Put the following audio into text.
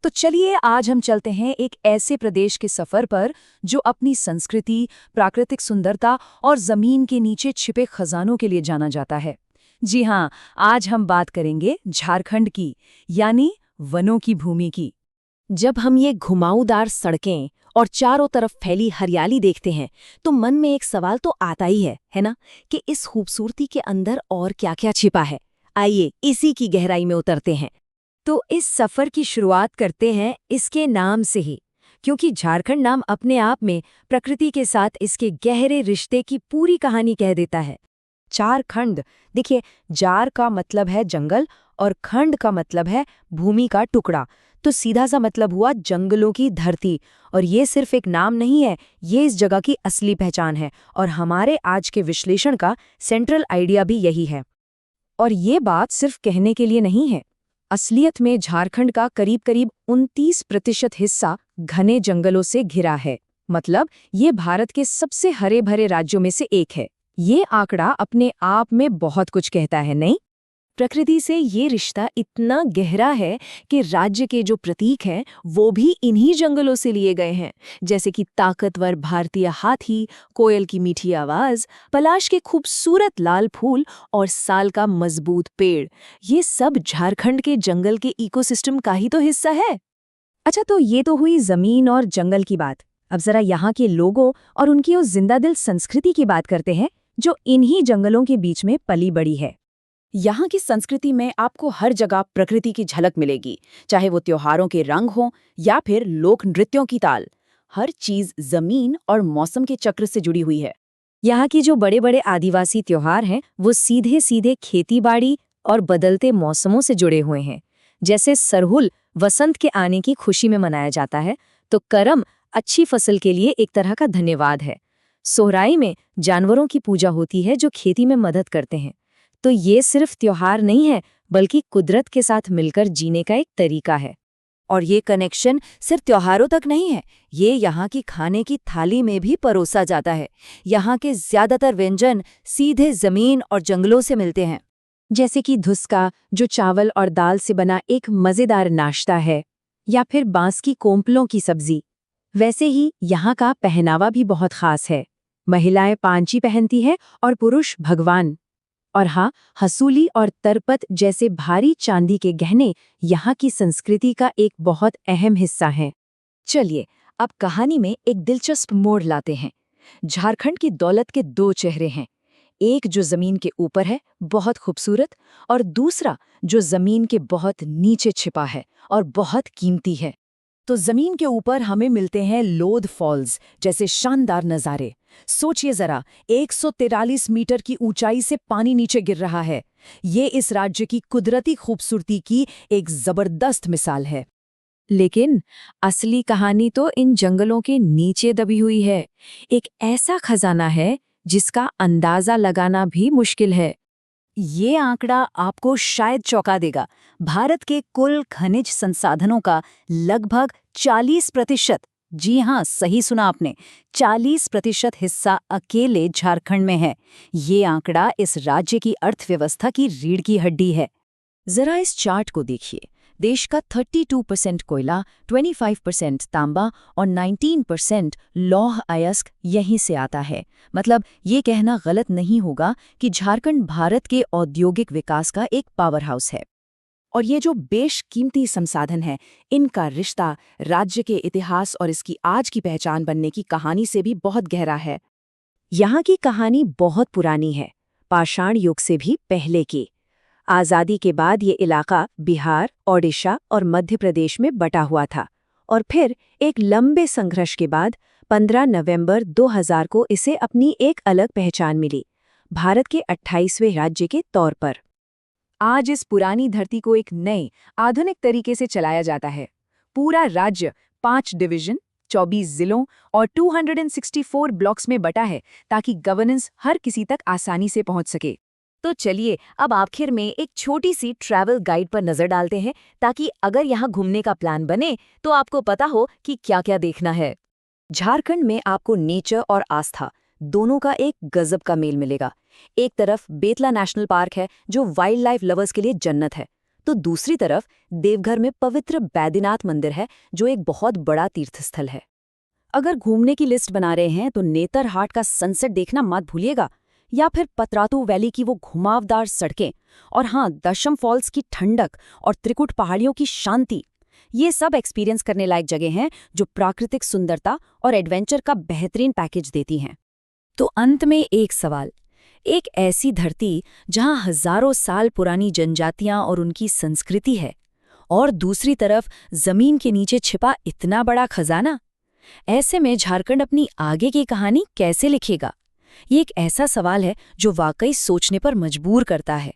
तो चलिए आज हम चलते हैं एक ऐसे प्रदेश के सफर पर जो अपनी संस्कृति, प्राकृतिक सुंदरता और जमीन के नीचे छिपे खजानों के लिए जाना जाता है। जी हाँ, आज हम बात करेंगे झारखंड की, यानी वनों की भूमि की। जब हम ये घुमावदार सड़कें और चारों तरफ फैली हरियाली देखते हैं तो मन में एक सवाल तो आता ही है ना, कि इस खूबसूरती के अंदर और क्या-क्या छिपा है। आइए इसी की गहराई में उतरते हैं। तो इस सफर की शुरुआत करते हैं इसके नाम से ही, क्योंकि झारखंड नाम अपने आप में प्रकृति के साथ इसके गहरे रिश्ते की पूरी कहानी कह देता है। झारखंड, देखिए, जार का मतलब है जंगल और खंड का मतलब है भूमि का टुकड़ा, तो सीधा सा मतलब हुआ जंगलों की धरती। और ये सिर्फ एक नाम नहीं है, ये इस जगह की असली पहचान है और हमारे आज के विश्लेषण का सेंट्रल आइडिया भी यही है। और ये बात सिर्फ कहने के लिए नहीं है। असलियत में झारखंड का करीब-करीब 29% हिस्सा घने जंगलों से घिरा है। मतलब ये भारत के सबसे हरे भरे राज्यों में से एक है। ये आंकड़ा अपने आप में बहुत कुछ कहता है, नहीं? प्रकृति से ये रिश्ता इतना गहरा है कि राज्य के जो प्रतीक हैं वो भी इन्हीं जंगलों से लिए गए हैं, जैसे कि ताकतवर भारतीय हाथी, कोयल की मीठी आवाज, पलाश के खूबसूरत लाल फूल और साल का मजबूत पेड़। ये सब झारखंड के जंगल के इकोसिस्टम का ही तो हिस्सा है। अच्छा, तो ये तो हुई जमीन और जंगल की बात। अब जरा यहाँ के लोगों और उनकी उस जिंदादिल संस्कृति की बात करते हैं जो इन्हीं जंगलों के बीच में पली बड़ी है। यहाँ की संस्कृति में आपको हर जगह प्रकृति की झलक मिलेगी, चाहे वो त्योहारों के रंग हों या फिर लोक नृत्यों की ताल। हर चीज जमीन और मौसम के चक्र से जुड़ी हुई है। यहाँ की जो बड़े बड़े आदिवासी त्योहार हैं वो सीधे सीधे खेतीबाड़ी और बदलते मौसमों से जुड़े हुए हैं। जैसे सरहुल वसंत के आने की खुशी में मनाया जाता है, तो करम अच्छी फसल के लिए एक तरह का धन्यवाद है। सोहराई में जानवरों की पूजा होती है जो खेती में मदद करते हैं। तो ये सिर्फ त्योहार नहीं है, बल्कि कुदरत के साथ मिलकर जीने का एक तरीका है। और ये कनेक्शन सिर्फ त्योहारों तक नहीं है, ये यहाँ की खाने की थाली में भी परोसा जाता है। यहाँ के ज्यादातर व्यंजन सीधे जमीन और जंगलों से मिलते हैं। जैसे कि धुस्का, जो चावल और दाल से बना एक मजेदार नाश्ता है, या फिर बांस की कोंपलों की सब्जी। वैसे ही यहाँ का पहनावा भी बहुत खास है। महिलाएं पांची पहनती है और पुरुष भगवान। और हाँ, हसूली और तरपत जैसे भारी चांदी के गहने यहाँ की संस्कृति का एक बहुत अहम हिस्सा हैं। चलिए अब कहानी में एक दिलचस्प मोड़ लाते हैं। झारखंड की दौलत के दो चेहरे हैं, एक जो जमीन के ऊपर है, बहुत खूबसूरत, और दूसरा जो जमीन के बहुत नीचे छिपा है और बहुत कीमती है। तो जमीन के ऊपर हमें मिलते हैं लोध फॉल्स जैसे शानदार नज़ारे। सोचिए जरा, 143 मीटर की ऊंचाई से पानी नीचे गिर रहा है। ये इस राज्य की कुदरती खूबसूरती की एक जबरदस्त मिसाल है। लेकिन असली कहानी तो इन जंगलों के नीचे दबी हुई है। एक ऐसा खजाना है जिसका अंदाजा लगाना भी मुश्किल है। ये आंकड़ा आपको शायद चौंका देगा। भारत के कुल खनिज संसाधनों का लगभग 40%, जी हाँ, सही सुना आपने, 40% हिस्सा अकेले झारखंड में है। ये आंकड़ा इस राज्य की अर्थव्यवस्था की रीढ़ की हड्डी है। जरा इस चार्ट को देखिए। देश का 32% कोयला, 25% तांबा और 19% लौह अयस्क यहीं से आता है। मतलब ये कहना गलत नहीं होगा कि झारखंड भारत के औद्योगिक विकास का एक पावर हाउस है। और ये जो बेशकीमती संसाधन है, इनका रिश्ता राज्य के इतिहास और इसकी आज की पहचान बनने की कहानी से भी बहुत गहरा है। यहाँ की कहानी बहुत पुरानी है, पाषाण युग से भी पहले की। आज़ादी के बाद ये इलाका बिहार, ओडिशा और मध्य प्रदेश में बटा हुआ था, और फिर एक लंबे संघर्ष के बाद 15 नवंबर 2000 को इसे अपनी एक अलग पहचान मिली, भारत के 28वें राज्य के तौर पर। आज इस पुरानी धरती को एक नए, आधुनिक तरीके से चलाया जाता है। पूरा राज्य 5 डिवीजन, 24 जिलों और 264 ब्लॉक्स में बटा है, ताकि गवर्नेंस हर किसी तक आसानी से पहुंच सके। तो चलिए अब आखिर में एक छोटी सी ट्रैवल गाइड पर नजर डालते हैं, ताकि अगर यहाँ घूमने का प्लान बने तो आपको पता हो कि क्या-क्या देखना है। झारखंड में आपको नेचर और आस्था दोनों का एक गजब का मेल मिलेगा। एक तरफ बेतला नेशनल पार्क है जो वाइल्ड लाइफ लवर्स के लिए जन्नत है, तो दूसरी तरफ देवघर में पवित्र बैद्यनाथ मंदिर है, जो एक बहुत बड़ा तीर्थस्थल है। अगर घूमने की लिस्ट बना रहे हैं तो नेतरहाट का सनसेट देखना मत भूलिएगा, या फिर पतरातू वैली की वो घुमावदार सड़कें, और हाँ, दशम फॉल्स की ठंडक और त्रिकुट पहाड़ियों की शांति। ये सब एक्सपीरियंस करने लायक जगह हैं जो प्राकृतिक सुंदरता और एडवेंचर का बेहतरीन पैकेज देती हैं। तो अंत में एक सवाल, एक ऐसी धरती जहां हजारों साल पुरानी जनजातियां और उनकी संस्कृति है, और दूसरी तरफ जमीन के नीचे छिपा इतना बड़ा खजाना। ऐसे में झारखंड अपनी आगे की कहानी कैसे लिखेगा? ये एक ऐसा सवाल है जो वाकई सोचने पर मजबूर करता है।